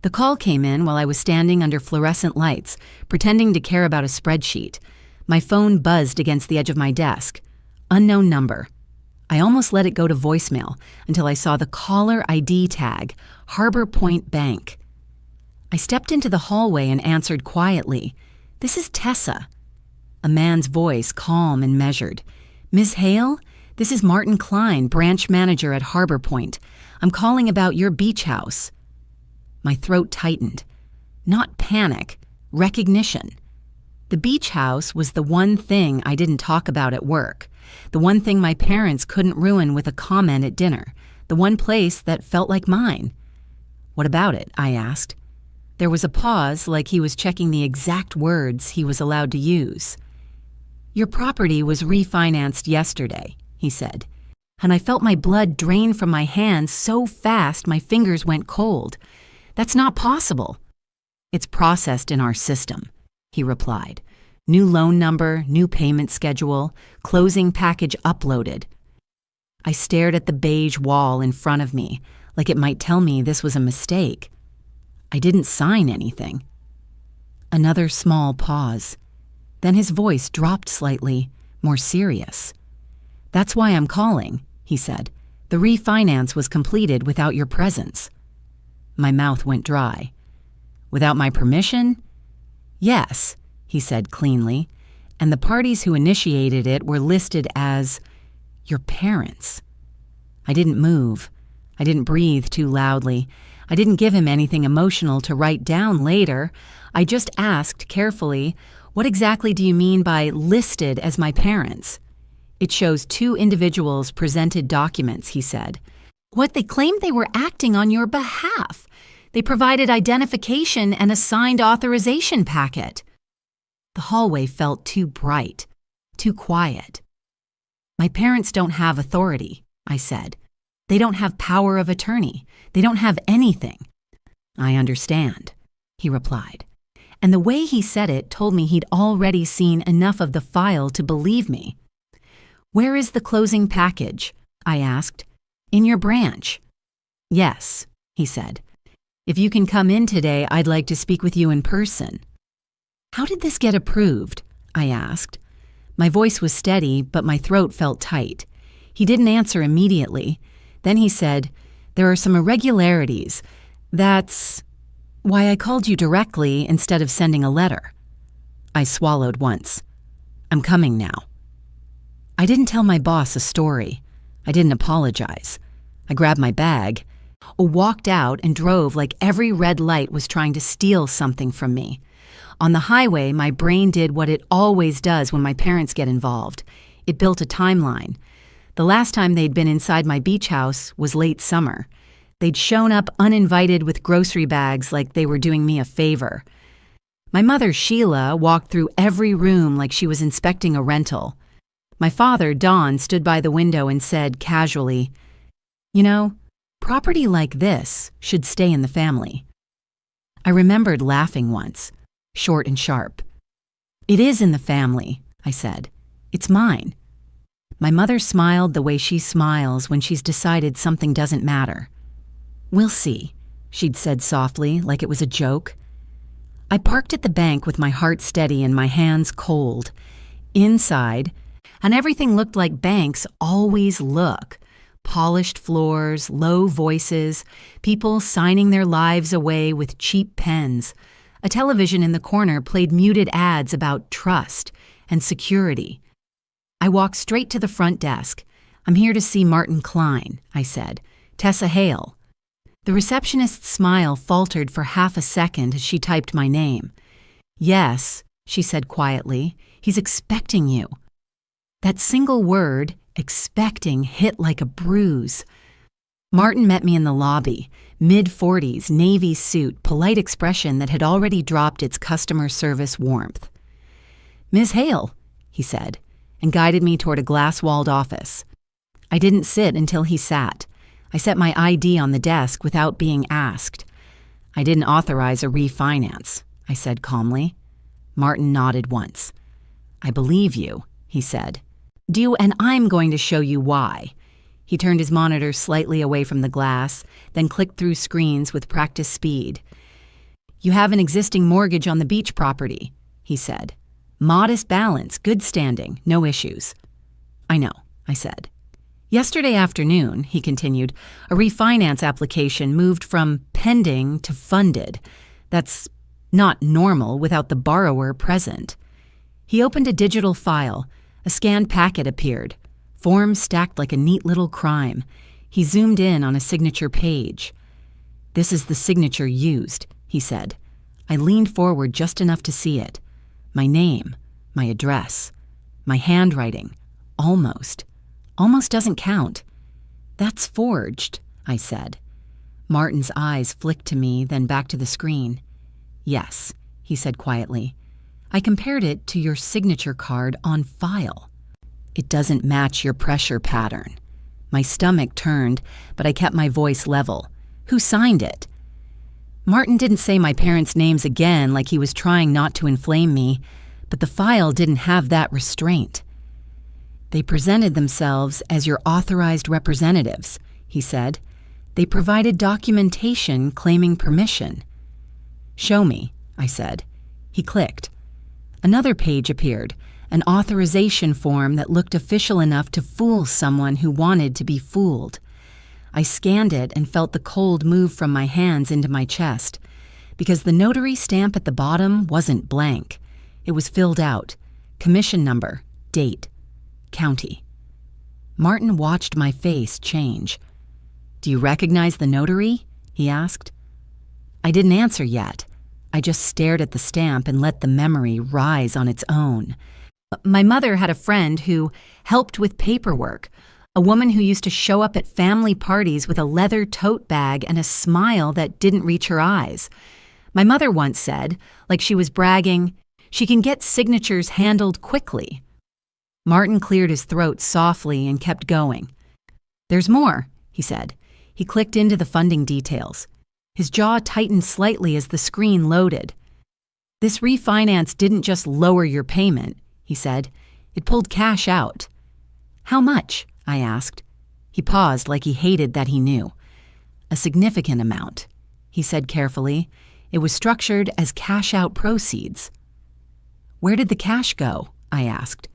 The call came in while I was standing under fluorescent lights, pretending to care about a spreadsheet. My phone buzzed against the edge of my desk. Unknown number. I almost let it go to voicemail until I saw the caller ID tag, Harbor Point Bank. I stepped into the hallway and answered quietly, "This is Tessa." A man's voice, calm and measured. "Ms. Hale, this is Martin Klein, branch manager at Harbor Point. I'm calling about your beach house." My throat tightened. Not panic, recognition. The beach house was the one thing I didn't talk about at work, the one thing my parents couldn't ruin with a comment at dinner, the one place that felt like mine. "What about it?" I asked. There was a pause, like he was checking the exact words he was allowed to use. "Your property was refinanced yesterday," he said, and I felt my blood drain from my hands so fast my fingers went cold. "That's not possible." "It's processed in our system," he replied. "New loan number, new payment schedule, closing package uploaded." I stared at the beige wall in front of me, like it might tell me this was a mistake. I didn't sign anything. Another small pause. Then his voice dropped slightly, more serious. "That's why I'm calling," he said. "The refinance was completed without your presence." My mouth went dry. "Without my permission?" "Yes," he said cleanly, "and the parties who initiated it were listed as your parents." I didn't move. I didn't breathe too loudly. I didn't give him anything emotional to write down later. I just asked carefully, "What exactly do you mean by listed as my parents?" "It shows two individuals presented documents," he said. "What, they claimed they were acting on your behalf? They provided identification and a signed authorization packet." The hallway felt too bright, too quiet. "My parents don't have authority," I said. "They don't have power of attorney. They don't have anything." "I understand," he replied. And the way he said it told me he'd already seen enough of the file to believe me. "Where is the closing package?" I asked. "In your branch." "Yes," he said. "If you can come in today, I'd like to speak with you in person." "How did this get approved?" I asked. My voice was steady, but my throat felt tight. He didn't answer immediately. Then he said, "There are some irregularities. That's why I called you directly instead of sending a letter." I swallowed once. "I'm coming now." I didn't tell my boss a story. I didn't apologize. I grabbed my bag, walked out, and drove like every red light was trying to steal something from me. On the highway, my brain did what it always does when my parents get involved. It built a timeline. The last time they'd been inside my beach house was late summer. They'd shown up uninvited with grocery bags like they were doing me a favor. My mother, Sheila, walked through every room like she was inspecting a rental. My father, Don, stood by the window and said casually, "You know, property like this should stay in the family." I remembered laughing once, short and sharp. "It is in the family," I said. "It's mine." My mother smiled the way she smiles when she's decided something doesn't matter. "We'll see," she'd said softly, like it was a joke. I parked at the bank with my heart steady and my hands cold. Inside, and everything looked like banks always look. Polished floors, low voices, people signing their lives away with cheap pens. A television in the corner played muted ads about trust and security. I walked straight to the front desk. "I'm here to see Martin Klein," I said. "Tessa Hale." The receptionist's smile faltered for half a second as she typed my name. "Yes," she said quietly, "he's expecting you." That single word, expecting, hit like a bruise. Martin met me in the lobby, mid-40s, navy suit, polite expression that had already dropped its customer service warmth. "Ms. Hale," he said, and guided me toward a glass-walled office. I didn't sit until he sat. I set my ID on the desk without being asked. "I didn't authorize a refinance," I said calmly. Martin nodded once. "I believe you," he said. And I'm going to show you why." He turned his monitor slightly away from the glass, then clicked through screens with practiced speed. "You have an existing mortgage on the beach property," he said. "Modest balance, good standing, no issues." "I know," I said. "Yesterday afternoon," he continued, "a refinance application moved from pending to funded. That's not normal without the borrower present." He opened a digital file. A scanned packet appeared. Forms stacked like a neat little crime. He zoomed in on a signature page. "This is the signature used," he said. I leaned forward just enough to see it. My name, my address, my handwriting, almost. Almost doesn't count. "That's forged," I said. Martin's eyes flicked to me, then back to the screen. "Yes," he said quietly. "I compared it to your signature card on file. It doesn't match your pressure pattern." My stomach turned, but I kept my voice level. "Who signed it?" Martin didn't say my parents' names again like he was trying not to inflame me, but the file didn't have that restraint. "They presented themselves as your authorized representatives," he said. "They provided documentation claiming permission." "Show me," I said. He clicked. Another page appeared, an authorization form that looked official enough to fool someone who wanted to be fooled. I scanned it and felt the cold move from my hands into my chest, because the notary stamp at the bottom wasn't blank. It was filled out. Commission number, date, county. Martin watched my face change. "Do you recognize the notary?" he asked. I didn't answer yet. I just stared at the stamp and let the memory rise on its own. My mother had a friend who helped with paperwork, a woman who used to show up at family parties with a leather tote bag and a smile that didn't reach her eyes. My mother once said, like she was bragging, "She can get signatures handled quickly." Martin cleared his throat softly and kept going. "There's more," he said. He clicked into the funding details. His jaw tightened slightly as the screen loaded. "This refinance didn't just lower your payment," he said. "It pulled cash out." "How much?" I asked. He paused like he hated that he knew. "A significant amount," he said carefully. "It was structured as cash-out proceeds." "Where did the cash go?" I asked.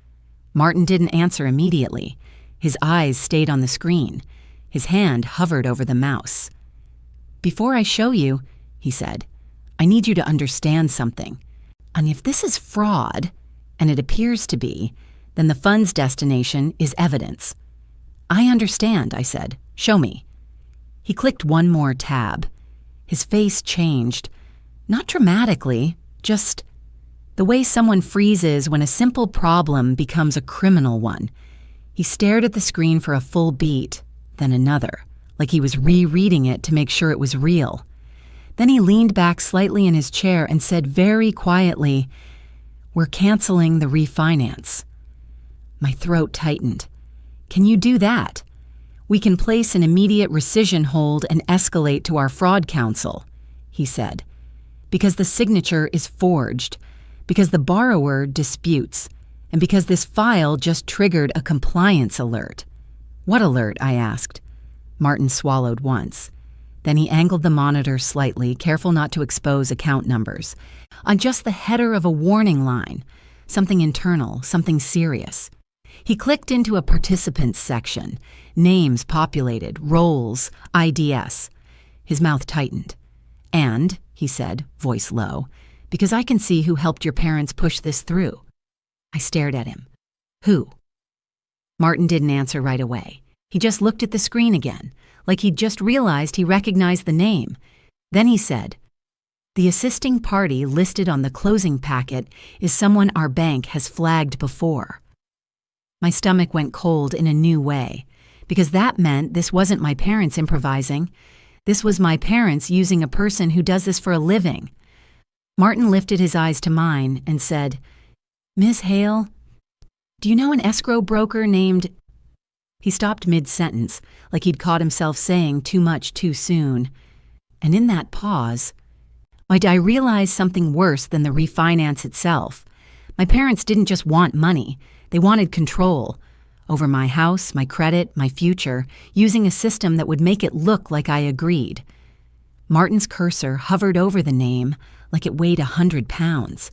Martin didn't answer immediately. His eyes stayed on the screen. His hand hovered over the mouse. "Before I show you," he said, "I need you to understand something. And if this is fraud, and it appears to be, then the fund's destination is evidence." "I understand," I said. "Show me." He clicked one more tab. His face changed. Not dramatically, just the way someone freezes when a simple problem becomes a criminal one. He stared at the screen for a full beat, then another, like he was rereading it to make sure it was real. Then he leaned back slightly in his chair and said very quietly, "We're canceling the refinance." My throat tightened. "Can you do that?" "We can place an immediate rescission hold and escalate to our fraud counsel," he said. "Because the signature is forged, because the borrower disputes, and because this file just triggered a compliance alert." "What alert?" I asked. Martin swallowed once. Then he angled the monitor slightly, careful not to expose account numbers. On just the header of a warning line. Something internal, something serious. He clicked into a participants section. Names populated, roles, IDS. His mouth tightened. "And," he said, voice low, "because I can see who helped your parents push this through." I stared at him. "Who?" Martin didn't answer right away. He just looked at the screen again, like he'd just realized he recognized the name. Then he said, "The assisting party listed on the closing packet is someone our bank has flagged before." My stomach went cold in a new way, because that meant this wasn't my parents improvising. This was my parents using a person who does this for a living. Martin lifted his eyes to mine and said, "Miss Hale, do you know an escrow broker named—" He stopped mid-sentence, like he'd caught himself saying too much too soon. And in that pause, I realized something worse than the refinance itself. My parents didn't just want money. They wanted control over my house, my credit, my future, using a system that would make it look like I agreed. Martin's cursor hovered over the name like it weighed 100 pounds.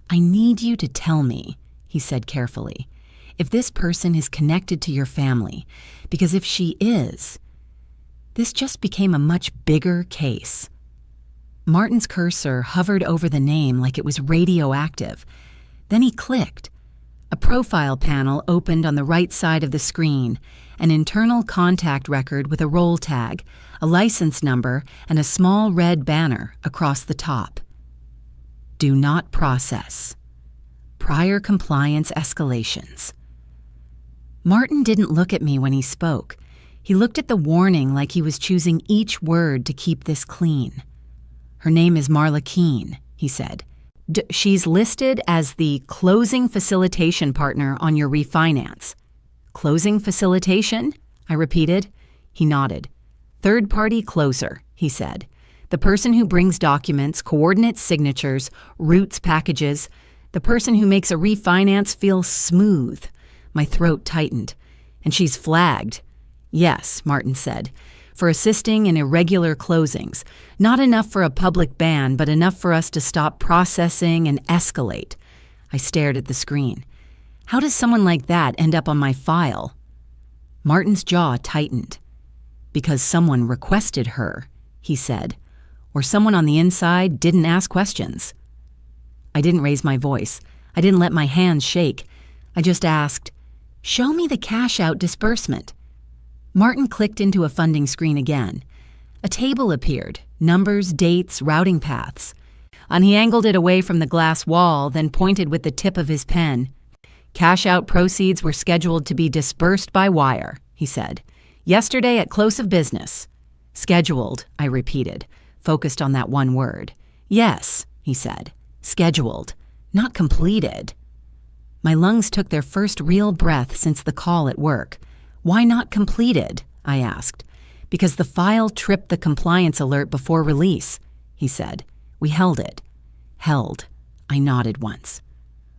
"I need you to tell me," he said carefully, "if this person is connected to your family, because if she is..." This just became a much bigger case. Martin's cursor hovered over the name like it was radioactive. Then he clicked. A profile panel opened on the right side of the screen, an internal contact record with a roll tag, a license number, and a small red banner across the top. "Do not process. Prior compliance escalations." Martin didn't look at me when he spoke. He looked at the warning like he was choosing each word to keep this clean. "Her name is Marla Keene," he said. "She's listed as the closing facilitation partner on your refinance." "Closing facilitation?" I repeated. He nodded. "Third-party closer," he said. "The person who brings documents, coordinates signatures, routes packages. The person who makes a refinance feel smooth." My throat tightened. "And she's flagged." "Yes," Martin said, "for assisting in irregular closings. Not enough for a public ban, but enough for us to stop processing and escalate." I stared at the screen. How does someone like that end up on my file? Martin's jaw tightened. "Because someone requested her," he said. "Or someone on the inside didn't ask questions." I didn't raise my voice. I didn't let my hands shake. I just asked, "Show me the cash-out disbursement." Martin clicked into a funding screen again. A table appeared, numbers, dates, routing paths. And he angled it away from the glass wall, then pointed with the tip of his pen. "Cash-out proceeds were scheduled to be disbursed by wire," he said. "Yesterday at close of business." "Scheduled," I repeated, focused on that one word. "Yes," he said. "Scheduled, not completed." My lungs took their first real breath since the call at work. "Why not completed?" I asked. "Because the file tripped the compliance alert before release," he said. "We held it." "Held." I nodded once.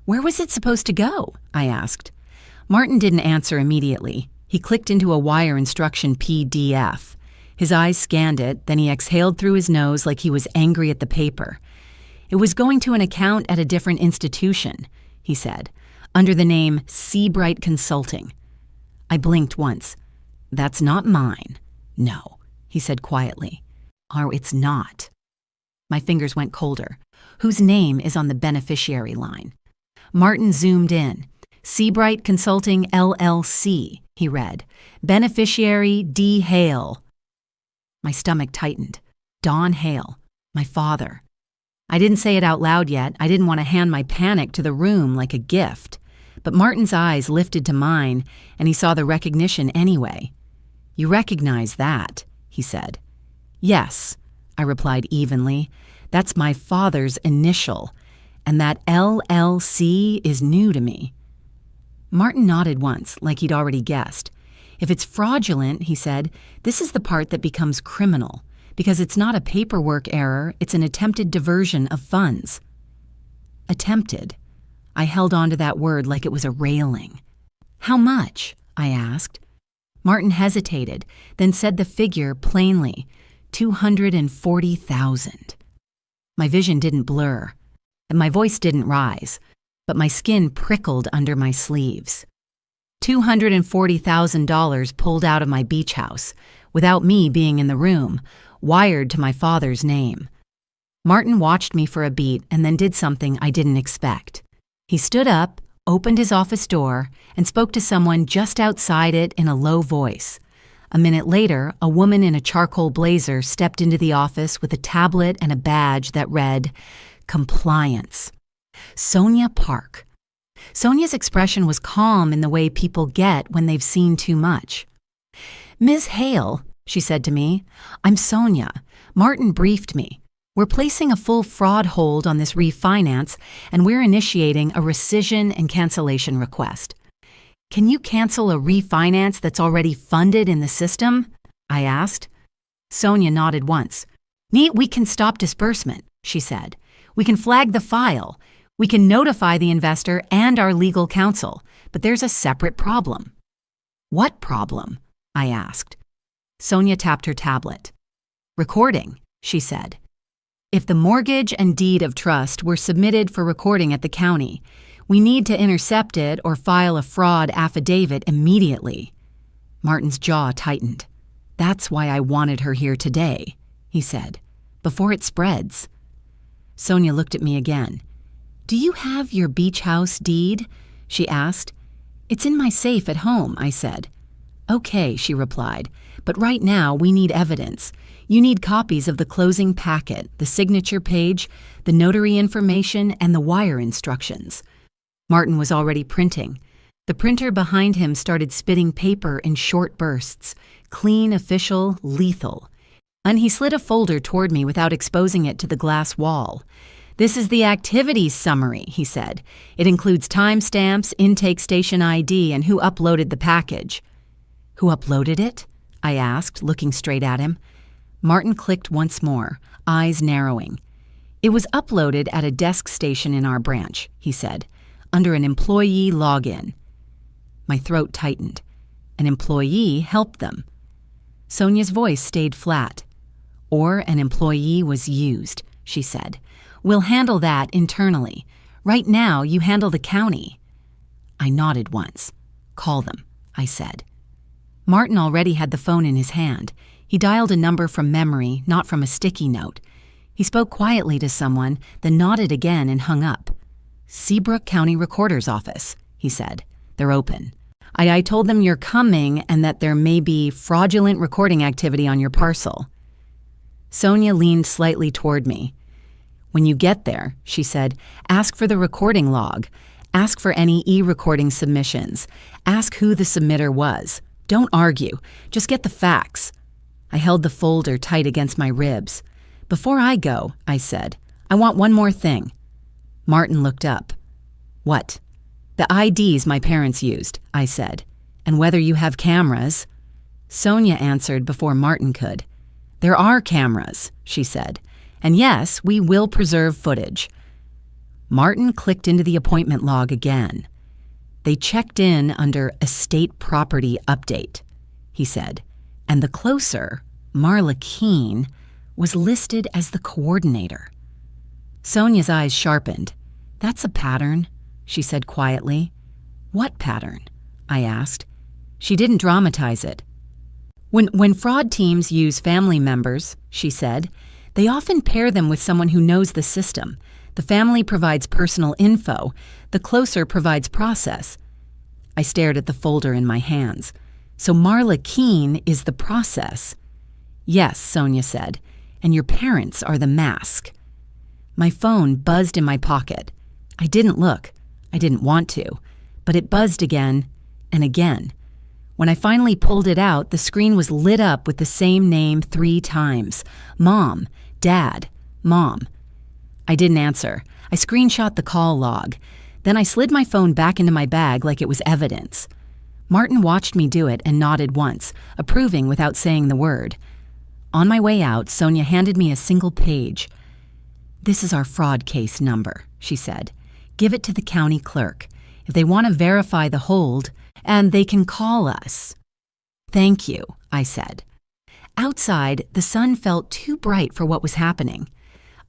"Where was it supposed to go?" I asked. Martin didn't answer immediately. He clicked into a wire instruction PDF. His eyes scanned it, then he exhaled through his nose like he was angry at the paper. "It was going to an account at a different institution," he said, "under the name Seabright Consulting." I blinked once. "That's not mine." "No," he said quietly. "Oh, it's not." My fingers went colder. "Whose name is on the beneficiary line?" Martin zoomed in. "Seabright Consulting, LLC," he read. "Beneficiary D. Hale." My stomach tightened. Don Hale. My father. I didn't say it out loud yet. I didn't want to hand my panic to the room like a gift. But Martin's eyes lifted to mine, and he saw the recognition anyway. "You recognize that," he said. "Yes," I replied evenly. "That's my father's initial, and that LLC is new to me." Martin nodded once, like he'd already guessed. "If it's fraudulent," he said, "this is the part that becomes criminal, because it's not a paperwork error, it's an attempted diversion of funds." Attempted. I held on to that word like it was a railing. "How much?" I asked. Martin hesitated, then said the figure plainly, 240,000. My vision didn't blur, and my voice didn't rise, but my skin prickled under my sleeves. $240,000 pulled out of my beach house, without me being in the room, wired to my father's name. Martin watched me for a beat and then did something I didn't expect. He stood up, opened his office door, and spoke to someone just outside it in a low voice. A minute later, a woman in a charcoal blazer stepped into the office with a tablet and a badge that read, "Compliance." Sonia Park. Sonia's expression was calm in the way people get when they've seen too much. "Ms. Hale," she said to me, "I'm Sonia. Martin briefed me. We're placing a full fraud hold on this refinance, and we're initiating a rescission and cancellation request. Can you cancel a refinance that's already funded in the system?" I asked. Sonia nodded once. "We can stop disbursement," she said. "We can flag the file. We can notify the investor and our legal counsel, but there's a separate problem." "What problem?" I asked. Sonia tapped her tablet. "Recording. she said. If the mortgage and deed of trust were submitted for recording at the county, we need to intercept it or file a fraud affidavit immediately. Martin's jaw tightened. That's why I wanted her here today, he said, before it spreads. Sonia looked at me again. Do you have your beach house deed? She asked. It's in my safe at home, I said. Okay, she replied, but right now we need evidence. You need copies of the closing packet, the signature page, the notary information, and the wire instructions. Martin was already printing. The printer behind him started spitting paper in short bursts, clean, official, lethal. And he slid a folder toward me without exposing it to the glass wall. This is the activities summary, he said. It includes timestamps, intake station ID, and who uploaded the package. Who uploaded it? I asked, looking straight at him. Martin clicked once more, eyes narrowing. It was uploaded at a desk station in our branch, he said, under an employee login. My throat tightened. An employee helped them. Sonia's voice stayed flat. Or an employee was used, she said. We'll handle that internally. Right now, you handle the county. I nodded once. Call them, I said. Martin already had the phone in his hand. He dialed a number from memory, not from a sticky note. He spoke quietly to someone, then nodded again and hung up. Seabrook County Recorder's Office, he said. They're open. I told them you're coming and that there may be fraudulent recording activity on your parcel. Sonia leaned slightly toward me. When you get there, she said, ask for the recording log. Ask for any e-recording submissions. Ask who the submitter was. Don't argue. Just get the facts. I held the folder tight against my ribs. Before I go, I said, I want one more thing. Martin looked up. What? The IDs my parents used, I said. And whether you have cameras. Sonia answered before Martin could. There are cameras, she said. And yes, we will preserve footage. Martin clicked into the appointment log again. They checked in under estate property update, he said. And the closer, Marla Keene, was listed as the coordinator. Sonia's eyes sharpened. That's a pattern, she said quietly. What pattern? I asked. She didn't dramatize it. When fraud teams use family members, she said, they often pair them with someone who knows the system. The family provides personal info. The closer provides process. I stared at the folder in my hands. So Marla Keene is the process. Yes, Sonia said, and your parents are the mask. My phone buzzed in my pocket. I didn't look. I didn't want to. But it buzzed again and again. When I finally pulled it out, the screen was lit up with the same name 3 times. Mom, Dad, Mom. I didn't answer. I screenshot the call log. Then I slid my phone back into my bag like it was evidence. Martin watched me do it and nodded once, approving without saying the word. On my way out, Sonia handed me a single page. This is our fraud case number, she said. Give it to the county clerk. If they want to verify the hold, and they can call us. Thank you, I said. Outside, the sun felt too bright for what was happening.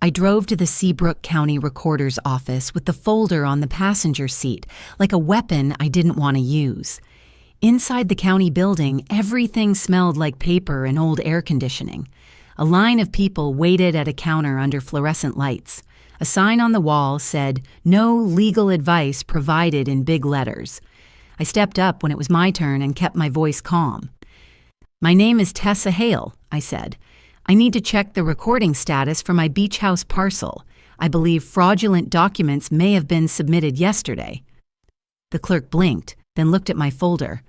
I drove to the Seabrook County Recorder's office with the folder on the passenger seat, like a weapon I didn't want to use. Inside the county building, everything smelled like paper and old air conditioning. A line of people waited at a counter under fluorescent lights. A sign on the wall said, "No legal advice provided," in big letters. I stepped up when it was my turn and kept my voice calm. My name is Tessa Hale, I said. I need to check the recording status for my beach house parcel. I believe fraudulent documents may have been submitted yesterday. The clerk blinked, then looked at my folder.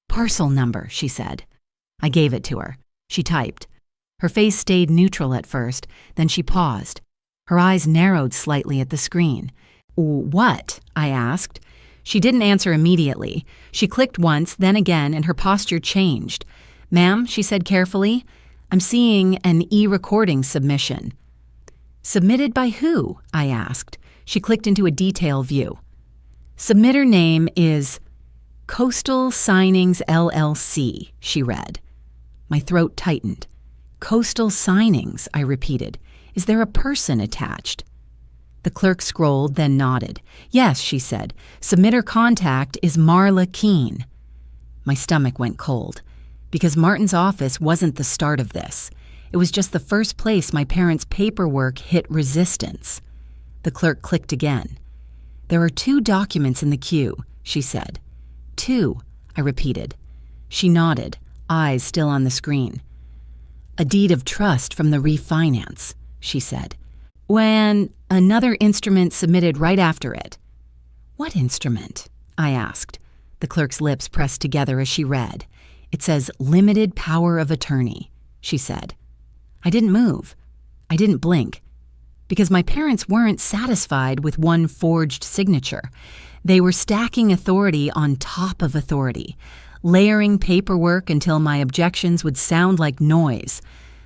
Parcel number, she said. I gave it to her. She typed. Her face stayed neutral at first, then she paused. Her eyes narrowed slightly at the screen. What? I asked. She didn't answer immediately. She clicked once, then again, and her posture changed. Ma'am, she said carefully, I'm seeing an e-recording submission. Submitted by who? I asked. She clicked into a detail view. Submitter name is Coastal Signings LLC, she read. My throat tightened. Coastal signings, I repeated. Is there a person attached? The clerk scrolled, then nodded. Yes, she said. Submitter contact is Marla Keene. My stomach went cold, because Martin's office wasn't the start of this. It was just the first place my parents' paperwork hit resistance. The clerk clicked again. There are 2 documents in the queue, she said. 2, I repeated. She nodded, eyes still on the screen. A deed of trust from the refinance, she said. When another instrument submitted right after it. What instrument? I asked. The clerk's lips pressed together as she read. It says limited power of attorney, she said. I didn't move. I didn't blink. Because my parents weren't satisfied with one forged signature. They were stacking authority on top of authority, layering paperwork until my objections would sound like noise.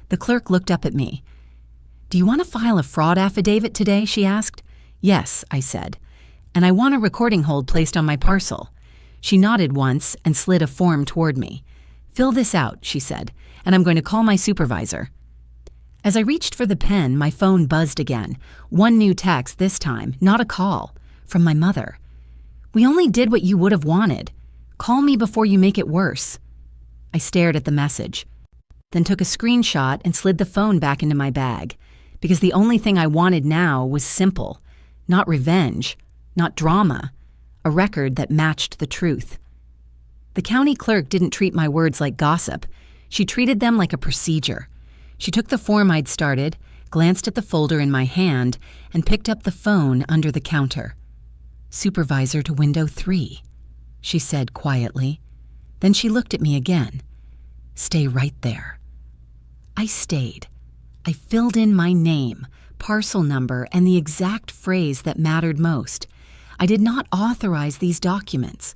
The clerk looked up at me. Do you want to file a fraud affidavit today? She asked. Yes, I said. And I want a recording hold placed on my parcel. She nodded once and slid a form toward me. Fill this out, she said, and I'm going to call my supervisor. As I reached for the pen, my phone buzzed again. One new text this time, not a call, from my mother. We only did what you would have wanted. Call me before you make it worse. I stared at the message, then took a screenshot and slid the phone back into my bag, because the only thing I wanted now was simple, not revenge, not drama, a record that matched the truth. The county clerk didn't treat my words like gossip. She treated them like a procedure. She took the form I'd started, glanced at the folder in my hand, and picked up the phone under the counter. Supervisor to window 3, she said quietly. Then she looked at me again. Stay right there. I stayed. I filled in my name, parcel number, and the exact phrase that mattered most. I did not authorize these documents.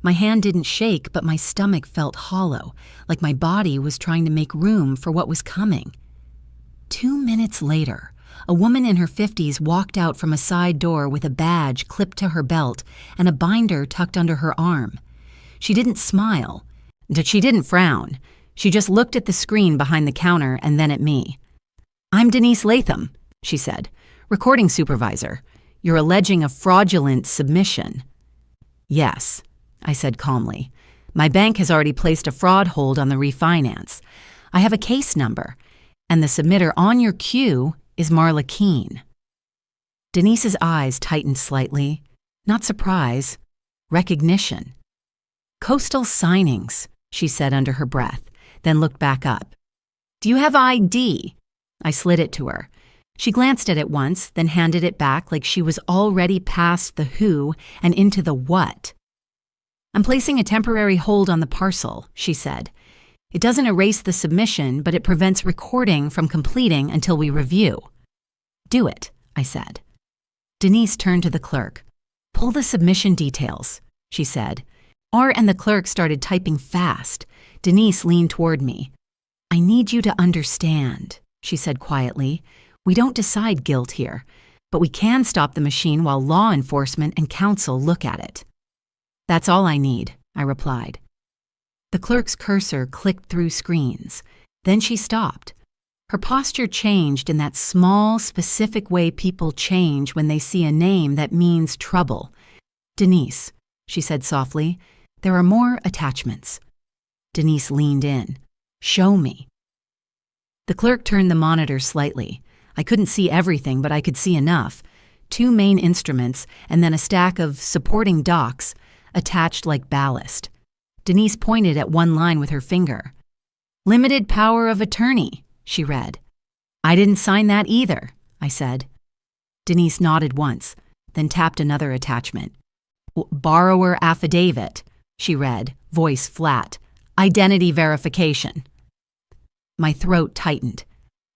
My hand didn't shake, but my stomach felt hollow, like my body was trying to make room for what was coming. 2 minutes later, a woman in her 50s walked out from a side door with a badge clipped to her belt and a binder tucked under her arm. She didn't smile. She didn't frown. She just looked at the screen behind the counter and then at me. I'm Denise Latham, she said, recording supervisor. You're alleging a fraudulent submission. Yes, I said calmly. My bank has already placed a fraud hold on the refinance. I have a case number, and the submitter on your queue is Marla Keene. Denise's eyes tightened slightly. Not surprise, recognition. Coastal signings, she said under her breath, then looked back up. Do you have ID? I slid it to her. She glanced at it once, then handed it back like she was already past the who and into the what. I'm placing a temporary hold on the parcel, she said. It doesn't erase the submission, but it prevents recording from completing until we review. Do it, I said. Denise turned to the clerk. Pull the submission details, she said. R and the clerk started typing fast. Denise leaned toward me. I need you to understand, she said quietly. We don't decide guilt here, but we can stop the machine while law enforcement and counsel look at it. That's all I need, I replied. The clerk's cursor clicked through screens. Then she stopped. Her posture changed in that small, specific way people change when they see a name that means trouble. Denise, she said softly, there are more attachments. Denise leaned in. Show me. The clerk turned the monitor slightly. I couldn't see everything, but I could see enough. 2 main instruments and then a stack of supporting docs attached like ballast. Denise pointed at one line with her finger. Limited power of attorney, she read. I didn't sign that either, I said. Denise nodded once, then tapped another attachment. Borrower affidavit, she read, voice flat. Identity verification. My throat tightened.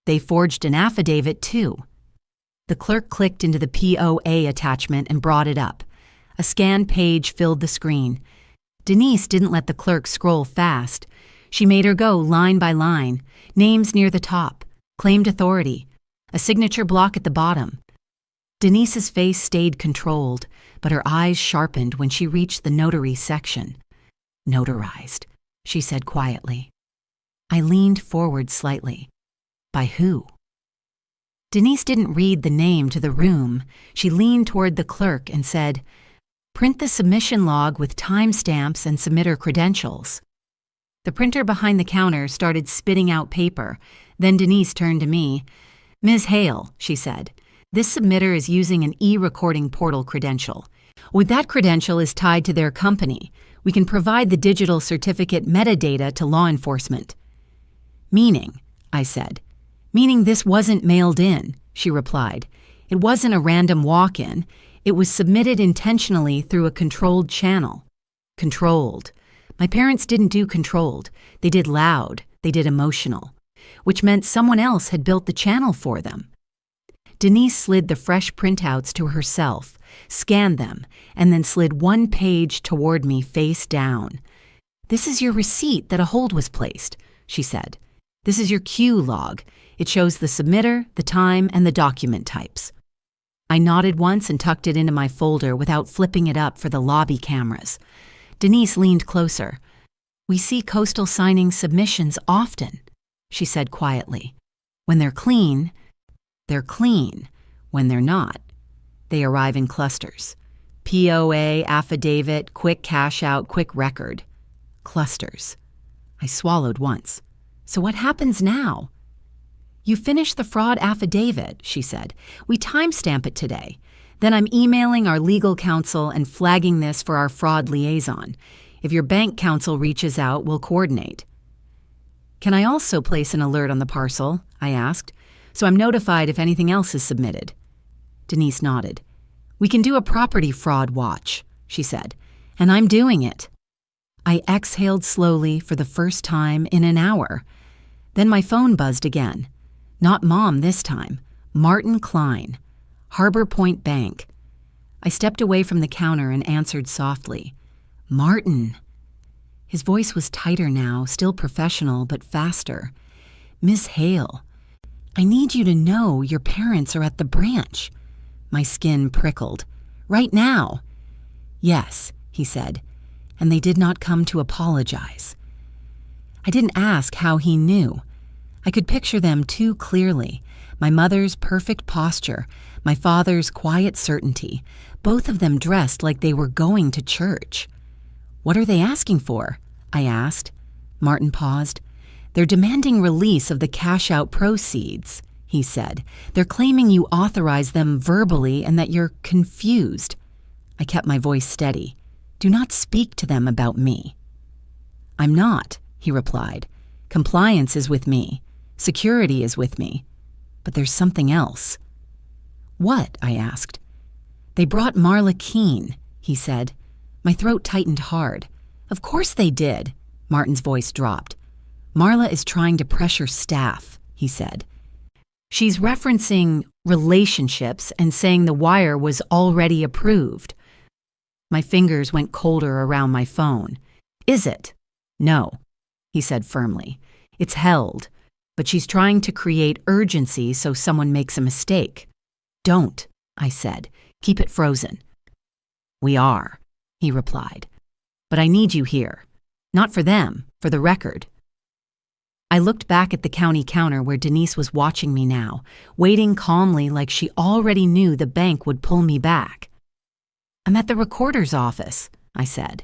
They forged an affidavit, too. The clerk clicked into the POA attachment and brought it up. A scanned page filled the screen. Denise didn't let the clerk scroll fast. She made her go line by line, names near the top, claimed authority, a signature block at the bottom. Denise's face stayed controlled, but her eyes sharpened when she reached the notary section. Notarized, she said quietly. I leaned forward slightly. By who? Denise didn't read the name to the room. She leaned toward the clerk and said, "Print the submission log with timestamps and submitter credentials." The printer behind the counter started spitting out paper. Then Denise turned to me. "Ms. Hale," she said, "this submitter is using an e-recording portal credential. With that credential is tied to their company. We can provide the digital certificate metadata to law enforcement." "Meaning," I said. "Meaning this wasn't mailed in," she replied. "It wasn't a random walk-in. It was submitted intentionally through a controlled channel." Controlled. My parents didn't do controlled. They did loud. They did emotional. Which meant someone else had built the channel for them. Denise slid the fresh printouts to herself, scanned them, and then slid one page toward me face down. "This is your receipt that a hold was placed," she said. "This is your Q log. It shows the submitter, the time, and the document types." I nodded once and tucked it into my folder without flipping it up for the lobby cameras. Denise leaned closer. "We see coastal signing submissions often," she said quietly. "When they're clean, they're clean. When they're not, they arrive in clusters. POA, affidavit, quick cash out, quick record. Clusters." I swallowed once. "So what happens now?" "You finish the fraud affidavit," she said. "We timestamp it today. Then I'm emailing our legal counsel and flagging this for our fraud liaison. If your bank counsel reaches out, we'll coordinate." "Can I also place an alert on the parcel?" I asked, "so I'm notified if anything else is submitted?" Denise nodded. "We can do a property fraud watch," she said, "and I'm doing it." I exhaled slowly for the first time in an hour. Then my phone buzzed again. Not Mom this time. Martin Klein. Harbor Point Bank. I stepped away from the counter and answered softly. "Martin." His voice was tighter now, still professional, but faster. "Miss Hale, I need you to know your parents are at the branch." My skin prickled. "Right now." "Yes," he said, "and they did not come to apologize." I didn't ask how he knew. I could picture them too clearly. My mother's perfect posture, my father's quiet certainty, both of them dressed like they were going to church. "What are they asking for?" I asked. Martin paused. "They're demanding release of the cash-out proceeds," he said. "They're claiming you authorized them verbally and that you're confused." I kept my voice steady. "Do not speak to them about me." "I'm not," he replied. "Compliance is with me. Security is with me. But there's something else." "What?" I asked. "They brought Marla Keene," he said. My throat tightened hard. "Of course they did." Martin's voice dropped. "Marla is trying to pressure staff," he said. "She's referencing relationships and saying the wire was already approved." My fingers went colder around my phone. "Is it?" "No," he said firmly. "It's held. But she's trying to create urgency so someone makes a mistake." "Don't," I said. "Keep it frozen." "We are," he replied. "But I need you here. Not for them, for the record." I looked back at the county counter where Denise was watching me now, waiting calmly like she already knew the bank would pull me back. "I'm at the recorder's office," I said.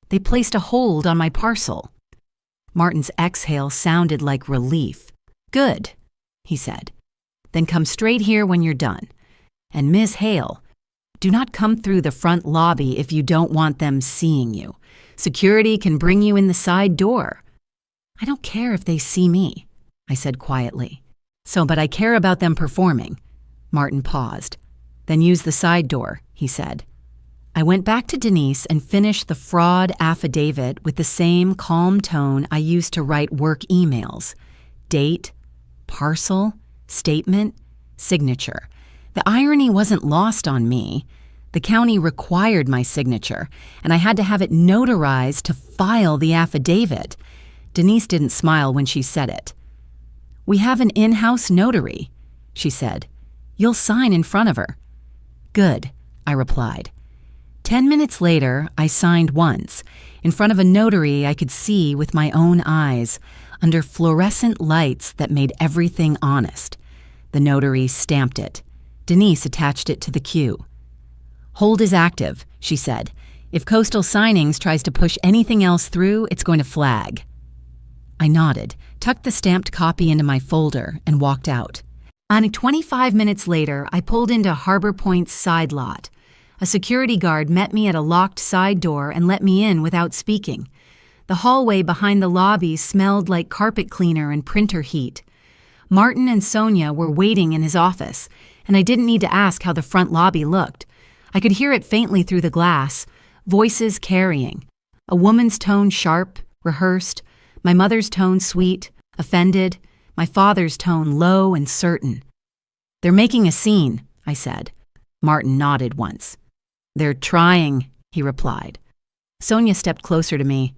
"They placed a hold on my parcel." Martin's exhale sounded like relief. "Good," he said. "Then come straight here when you're done. And Ms. Hale, do not come through the front lobby if you don't want them seeing you. Security can bring you in the side door." "I don't care if they see me," I said quietly. But I care about them performing." Martin paused. "Then use the side door," he said. I went back to Denise and finished the fraud affidavit with the same calm tone I used to write work emails. Date, parcel, statement, signature. The irony wasn't lost on me. The county required my signature, and I had to have it notarized to file the affidavit. Denise didn't smile when she said it. "We have an in-house notary," she said. "You'll sign in front of her." "Good," I replied. 10 minutes later, I signed once, in front of a notary I could see with my own eyes, under fluorescent lights that made everything honest. The notary stamped it. Denise attached it to the queue. "Hold is active," she said. "If Coastal Signings tries to push anything else through, it's going to flag." I nodded, tucked the stamped copy into my folder, and walked out. 25 minutes later, I pulled into Harbor Point's side lot. A security guard met me at a locked side door and let me in without speaking. The hallway behind the lobby smelled like carpet cleaner and printer heat. Martin and Sonia were waiting in his office, and I didn't need to ask how the front lobby looked. I could hear it faintly through the glass, voices carrying. A woman's tone sharp, rehearsed, my mother's tone sweet, offended, my father's tone low and certain. "They're making a scene," I said. Martin nodded once. "They're trying," he replied. Sonia stepped closer to me.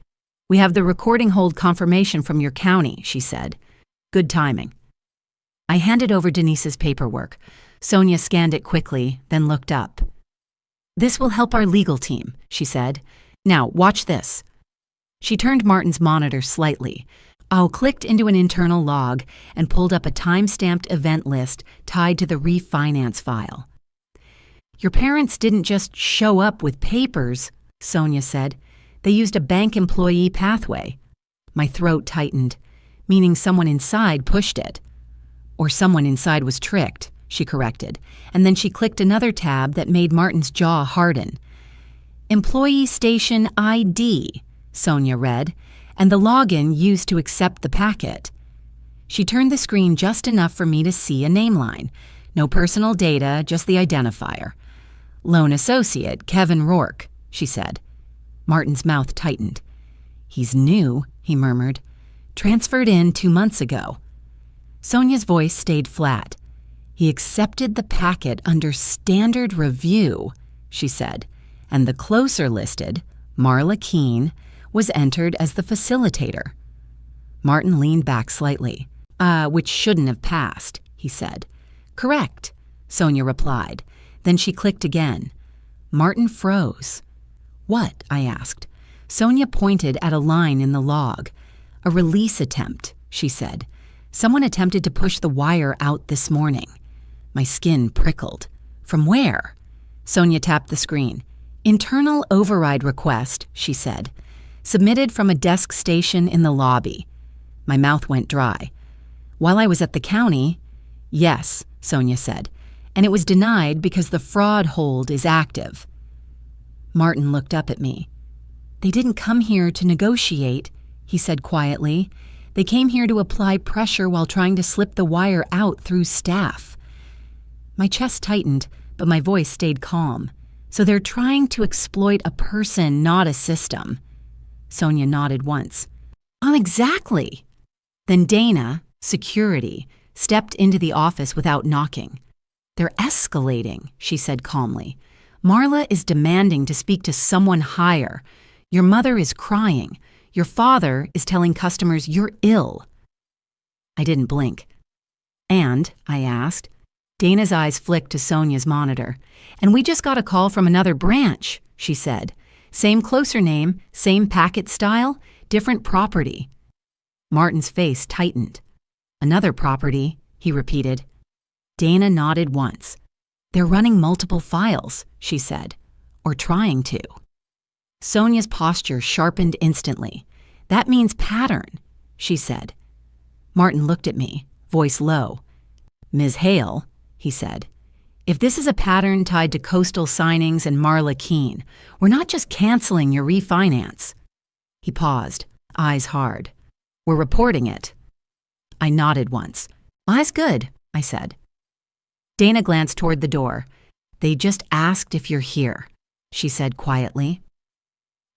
"We have the recording hold confirmation from your county," she said. "Good timing." I handed over Denise's paperwork. Sonia scanned it quickly, then looked up. "This will help our legal team," she said. "Now, watch this." She turned Martin's monitor slightly. I clicked into an internal log and pulled up a time-stamped event list tied to the refinance file. "Your parents didn't just show up with papers," Sonia said. "They used a bank employee pathway." My throat tightened, meaning someone inside pushed it. "Or someone inside was tricked," she corrected, and then she clicked another tab that made Martin's jaw harden. "Employee Station ID," Sonia read, "and the login used to accept the packet." She turned the screen just enough for me to see a name line. No personal data, just the identifier. "Loan associate, Kevin Rourke," she said. Martin's mouth tightened. "He's new," he murmured. "Transferred in 2 months ago." Sonia's voice stayed flat. "He accepted the packet under standard review," she said, and the closer listed, Marla Keene, was entered as the facilitator. Martin leaned back slightly. Which shouldn't have passed," he said. "Correct," Sonia replied. Then she clicked again. Martin froze. "What?" I asked. Sonia pointed at a line in the log. "A release attempt," she said. "Someone attempted to push the wire out this morning." My skin prickled. "From where?" Sonia tapped the screen. "Internal override request," she said. "Submitted from a desk station in the lobby." My mouth went dry. "While I was at the county?" "Yes," Sonia said, "and it was denied because the fraud hold is active." Martin looked up at me. "They didn't come here to negotiate," he said quietly. "They came here to apply pressure while trying to slip the wire out through staff." My chest tightened, but my voice stayed calm. "So they're trying to exploit a person, not a system." Sonia nodded once. Exactly." Then Dana, security, stepped into the office without knocking. "They're escalating," she said calmly. "Marla is demanding to speak to someone higher. Your mother is crying. Your father is telling customers you're ill." I didn't blink. "And?" I asked. Dana's eyes flicked to Sonia's monitor. "And we just got a call from another branch," she said. "Same closer name, same packet style, different property." Martin's face tightened. "Another property," he repeated. Dana nodded once. "They're running multiple files," she said. "Or trying to." Sonia's posture sharpened instantly. "That means pattern," she said. Martin looked at me, voice low. "Ms. Hale," he said, "if this is a pattern tied to Coastal Signings and Marla Keene, we're not just canceling your refinance." He paused, eyes hard. "We're reporting it." I nodded once. "That's good," I said. Dana glanced toward the door. "They just asked if you're here," she said quietly.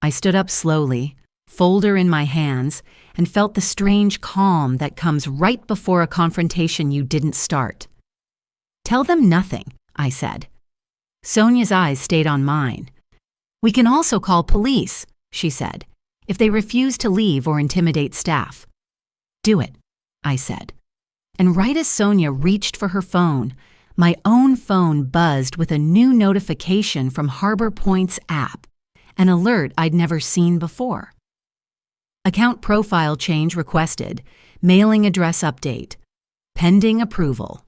I stood up slowly, folder in my hands, and felt the strange calm that comes right before a confrontation you didn't start. "Tell them nothing," I said. Sonia's eyes stayed on mine. "We can also call police," she said, "if they refuse to leave or intimidate staff." "Do it," I said. And right as Sonia reached for her phone, My own phone buzzed with a new notification from Harbor Point's app, an alert I'd never seen before. Account profile change requested, mailing address update, pending approval.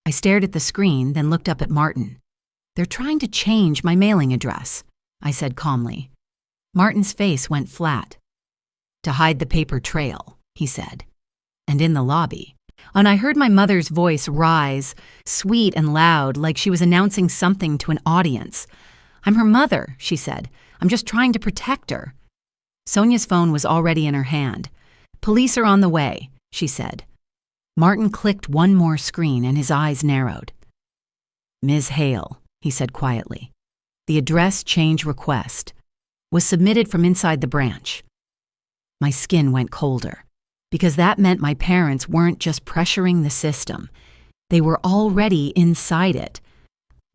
I stared at the screen, then looked up at Martin. "They're trying to change my mailing address," I said calmly. Martin's face went flat. "To hide the paper trail," he said. And in the lobby, and I heard my mother's voice rise, sweet and loud, like she was announcing something to an audience. "I'm her mother," she said. "I'm just trying to protect her." Sonia's phone was already in her hand. "Police are on the way," she said. Martin clicked one more screen and his eyes narrowed. "Ms. Hale," he said quietly. "The address change request was submitted from inside the branch." My skin went colder, because that meant my parents weren't just pressuring the system. They were already inside it.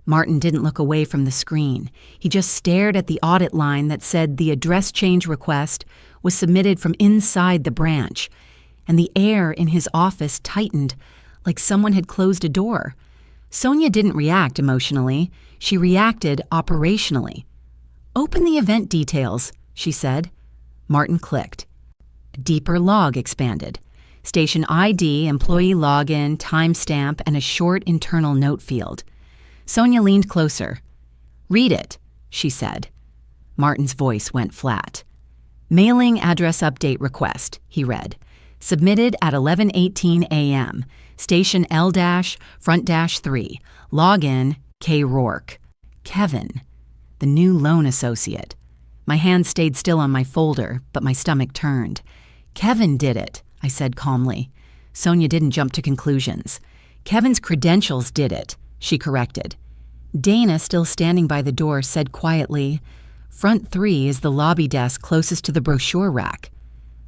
Martin didn't look away from the screen. He just stared at the audit line that said the address change request was submitted from inside the branch, and the air in his office tightened like someone had closed a door. Sonia didn't react emotionally. She reacted operationally. "Open the event details," she said. Martin clicked. A deeper log expanded. Station ID, employee login, timestamp, and a short internal note field. Sonia leaned closer. "Read it," she said. Martin's voice went flat. "Mailing address update request," he read. "Submitted at 11:18 a.m. Station L-front-3. Login, K. Rourke. Kevin, the new loan associate." My hand stayed still on my folder, but my stomach turned. "Kevin did it," I said calmly. Sonia didn't jump to conclusions. "Kevin's credentials did it," she corrected. Dana, still standing by the door, said quietly, "Front 3 is the lobby desk closest to the brochure rack."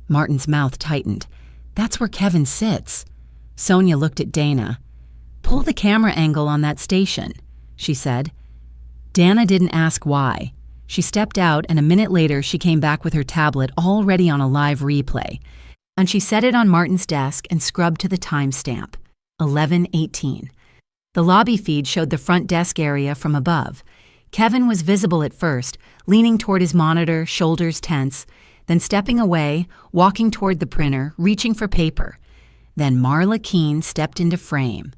Martin's mouth tightened. "That's where Kevin sits." Sonia looked at Dana. "Pull the camera angle on that station," she said. Dana didn't ask why. She stepped out, and a minute later she came back with her tablet already on a live replay, and she set it on Martin's desk and scrubbed to the timestamp, 11:18. The lobby feed showed the front desk area from above. Kevin was visible at first, leaning toward his monitor, shoulders tense, then stepping away, walking toward the printer, reaching for paper. Then Marla Keene stepped into frame.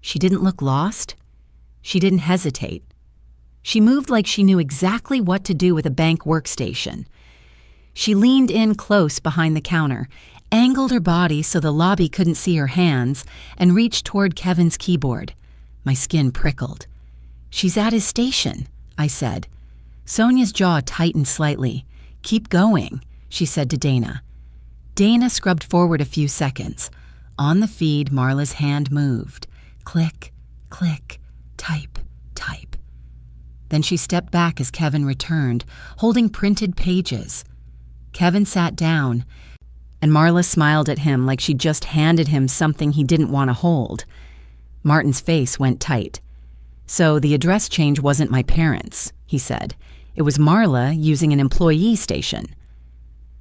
She didn't look lost. She didn't hesitate. She moved like she knew exactly what to do with a bank workstation. She leaned in close behind the counter, angled her body so the lobby couldn't see her hands, and reached toward Kevin's keyboard. My skin prickled. "She's at his station," I said. Sonia's jaw tightened slightly. "Keep going," she said to Dana. Dana scrubbed forward a few seconds. On the feed, Marla's hand moved. Click, click, type, type. Then she stepped back as Kevin returned, holding printed pages. Kevin sat down, and Marla smiled at him like she'd just handed him something he didn't want to hold. Martin's face went tight. "So the address change wasn't my parents," he said. "It was Marla using an employee station."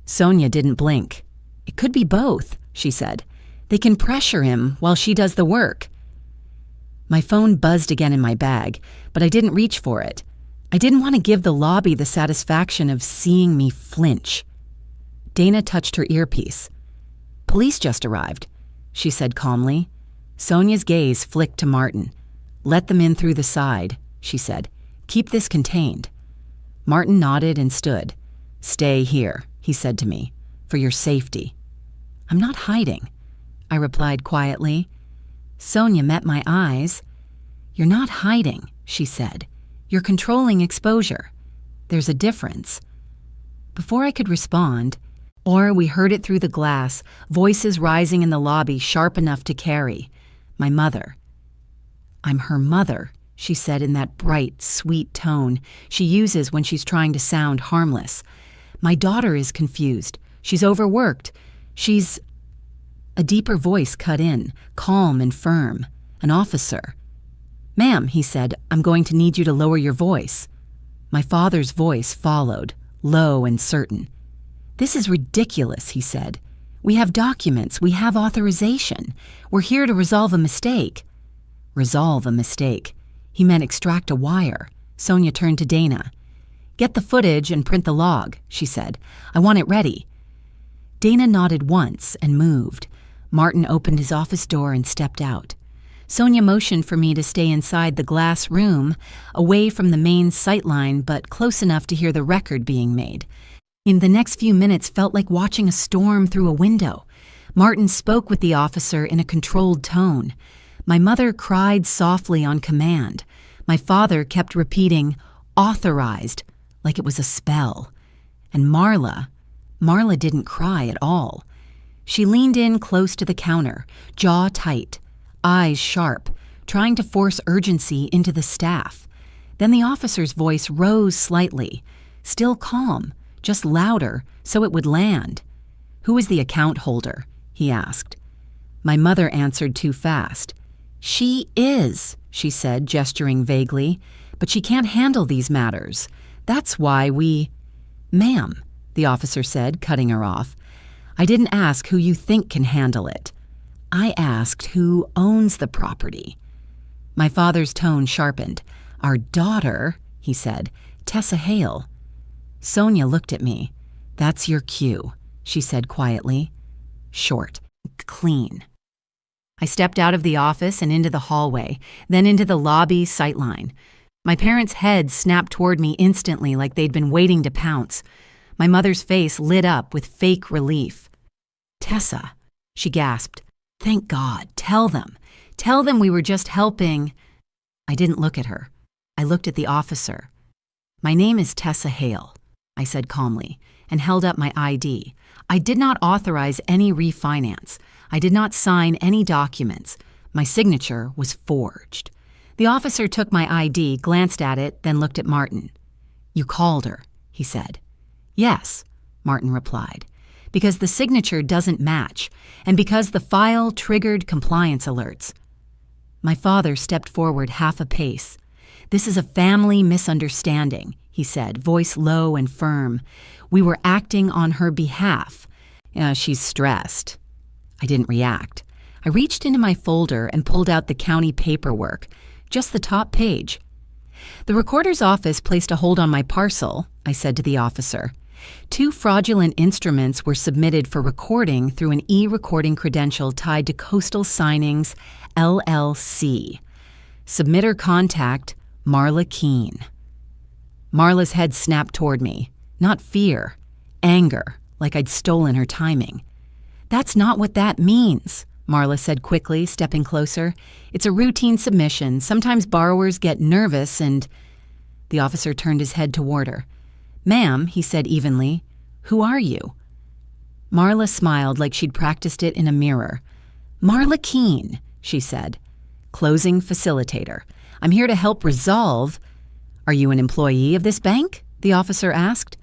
Sonia didn't blink. "It could be both," she said. "They can pressure him while she does the work." My phone buzzed again in my bag, but I didn't reach for it. I didn't want to give the lobby the satisfaction of seeing me flinch. Dana touched her earpiece. "Police just arrived," she said calmly. Sonia's gaze flicked to Martin. "Let them in through the side," she said. "Keep this contained." Martin nodded and stood. "Stay here," he said to me, "for your safety." "I'm not hiding," I replied quietly. Sonia met my eyes. "You're not hiding," she said. "You're controlling exposure. There's a difference." Before I could respond, we heard it through the glass, voices rising in the lobby sharp enough to carry. My mother. "I'm her mother," she said in that bright, sweet tone she uses when she's trying to sound harmless. "My daughter is confused. She's overworked. She's—" A deeper voice cut in, calm and firm. An officer. "Ma'am," he said, "I'm going to need you to lower your voice." My father's voice followed, low and certain. "This is ridiculous," he said. "We have documents. We have authorization. We're here to resolve a mistake." Resolve a mistake. He meant extract a wire. Sonia turned to Dana. Get the footage and print the log, she said. I want it ready. Dana nodded once and moved. Martin opened his office door and stepped out. Sonia motioned for me to stay inside the glass room, away from the main sightline, but close enough to hear the record being made. In the next few minutes felt like watching a storm through a window. Martin spoke with the officer in a controlled tone. My mother cried softly on command. My father kept repeating, authorized, like it was a spell. And Marla didn't cry at all. She leaned in close to the counter, jaw tight, eyes sharp, trying to force urgency into the staff. Then the officer's voice rose slightly, still calm, just louder so it would land. Who is the account holder? He asked. My mother answered too fast. She is, she said, gesturing vaguely, but she can't handle these matters. That's why we... Ma'am, the officer said, cutting her off. I didn't ask who you think can handle it. I asked who owns the property. My father's tone sharpened. Our daughter, he said, Tessa Hale. Sonia looked at me. That's your cue, she said quietly. Short, clean. I stepped out of the office and into the hallway, then into the lobby sightline. My parents' heads snapped toward me instantly like they'd been waiting to pounce. My mother's face lit up with fake relief. Tessa, she gasped. Thank God, tell them. Tell them we were just helping. I didn't look at her. I looked at the officer. My name is Tessa Hale, I said calmly, and held up my ID. I did not authorize any refinance. I did not sign any documents. My signature was forged. The officer took my ID, glanced at it, then looked at Martin. You called her, he said. Yes, Martin replied, because the signature doesn't match, and because the file triggered compliance alerts. My father stepped forward half a pace. This is a family misunderstanding, he said, voice low and firm. We were acting on her behalf. She's stressed. I didn't react. I reached into my folder and pulled out the county paperwork, just the top page. The recorder's office placed a hold on my parcel, I said to the officer. 2 fraudulent instruments were submitted for recording through an e-recording credential tied to Coastal Signings, LLC. Submitter contact, Marla Keene. Marla's head snapped toward me. Not fear, anger, like I'd stolen her timing. That's not what that means, Marla said quickly, stepping closer. It's a routine submission. Sometimes borrowers get nervous and... The officer turned his head toward her. Ma'am, he said evenly, who are you? Marla smiled like she'd practiced it in a mirror. Marla Keene, she said. Closing facilitator. I'm here to help resolve... Are you an employee of this bank? The officer asked.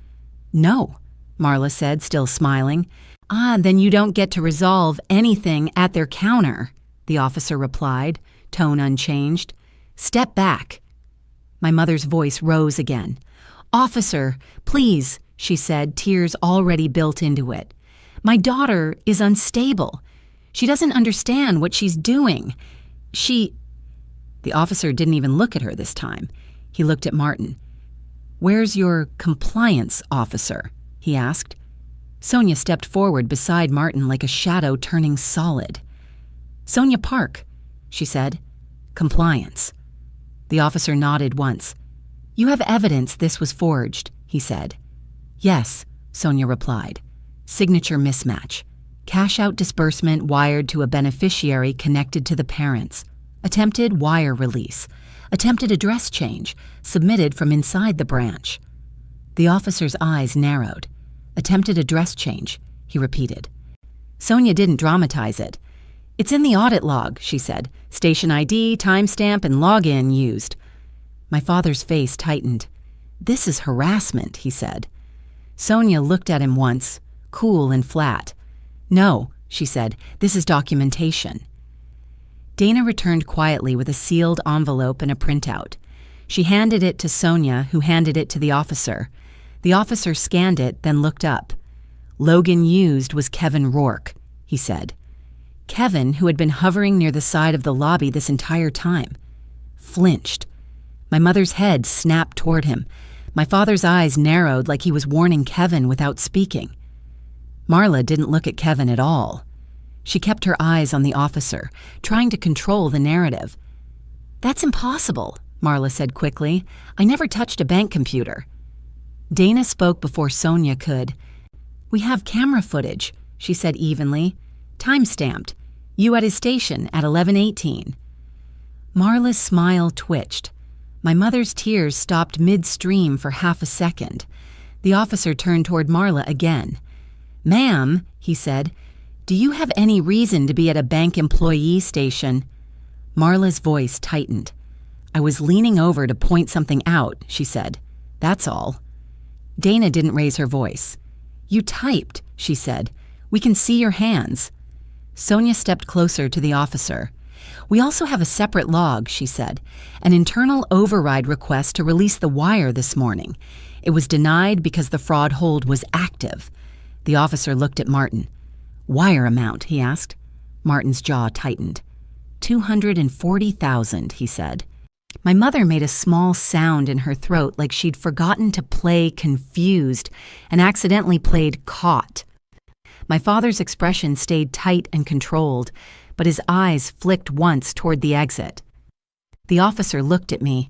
No, Marla said, still smiling. Then you don't get to resolve anything at their counter, the officer replied, tone unchanged. Step back. My mother's voice rose again. Officer, please, she said, tears already built into it. My daughter is unstable. She doesn't understand what she's doing. The officer didn't even look at her this time. He looked at Martin. Where's your compliance officer? He asked. Sonia stepped forward beside Martin like a shadow turning solid. Sonia Park, she said. Compliance. The officer nodded once. You have evidence this was forged, he said. Yes, Sonia replied. Signature mismatch. Cash-out disbursement wired to a beneficiary connected to the parents. Attempted wire release. Attempted address change, submitted from inside the branch. The officer's eyes narrowed. Attempted address change, he repeated. Sonia didn't dramatize it. It's in the audit log, she said. Station ID, timestamp, and login used. My father's face tightened. This is harassment, he said. Sonia looked at him once, cool and flat. No, she said, this is documentation. Dana returned quietly with a sealed envelope and a printout. She handed it to Sonia, who handed it to the officer. The officer scanned it, then looked up. Logan used was Kevin Rourke, he said. Kevin, who had been hovering near the side of the lobby this entire time, flinched. My mother's head snapped toward him. My father's eyes narrowed like he was warning Kevin without speaking. Marla didn't look at Kevin at all. She kept her eyes on the officer, trying to control the narrative. "That's impossible," Marla said quickly. "I never touched a bank computer." Dana spoke before Sonia could. "We have camera footage," she said evenly. "Time-stamped. You at his station at 11:18. Marla's smile twitched. My mother's tears stopped midstream for half a second. The officer turned toward Marla again. "Ma'am," he said, "do you have any reason to be at a bank employee station?" Marla's voice tightened. "I was leaning over to point something out," she said. "That's all." Dana didn't raise her voice. "You typed," she said. "We can see your hands." Sonia stepped closer to the officer. "We also have a separate log," she said. "An internal override request to release the wire this morning. It was denied because the fraud hold was active." The officer looked at Martin. "Wire amount?" he asked. Martin's jaw tightened. $240,000, he said. My mother made a small sound in her throat like she'd forgotten to play confused and accidentally played caught. My father's expression stayed tight and controlled, but his eyes flicked once toward the exit. The officer looked at me.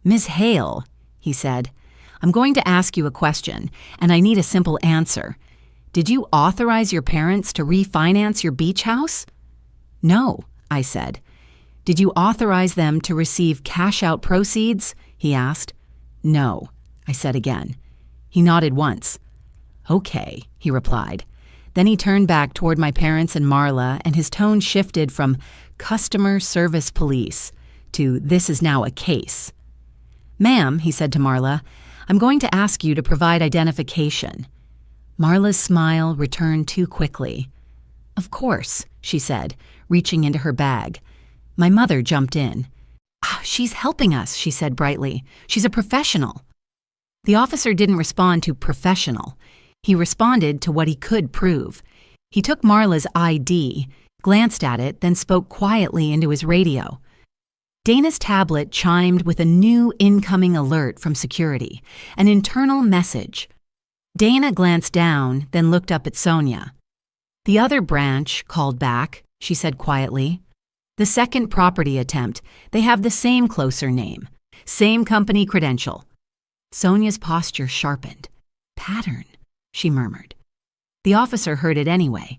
"Ms. Hale," he said, "I'm going to ask you a question, and I need a simple answer. Did you authorize your parents to refinance your beach house?" "No," I said. "Did you authorize them to receive cash-out proceeds?" he asked. "No," I said again. He nodded once. "Okay," he replied. Then he turned back toward my parents and Marla, and his tone shifted from customer service police to "this is now a case." "Ma'am," he said to Marla, "I'm going to ask you to provide identification." Marla's smile returned too quickly. "Of course," she said, reaching into her bag. My mother jumped in. "She's helping us," she said brightly. "She's a professional." The officer didn't respond to professional. He responded to what he could prove. He took Marla's ID, glanced at it, then spoke quietly into his radio. Dana's tablet chimed with a new incoming alert from security, an internal message. Dana glanced down, then looked up at Sonia. "The other branch called back," she said quietly. "The second property attempt, they have the same closer name, same company credential." Sonia's posture sharpened. "Pattern," she murmured. The officer heard it anyway.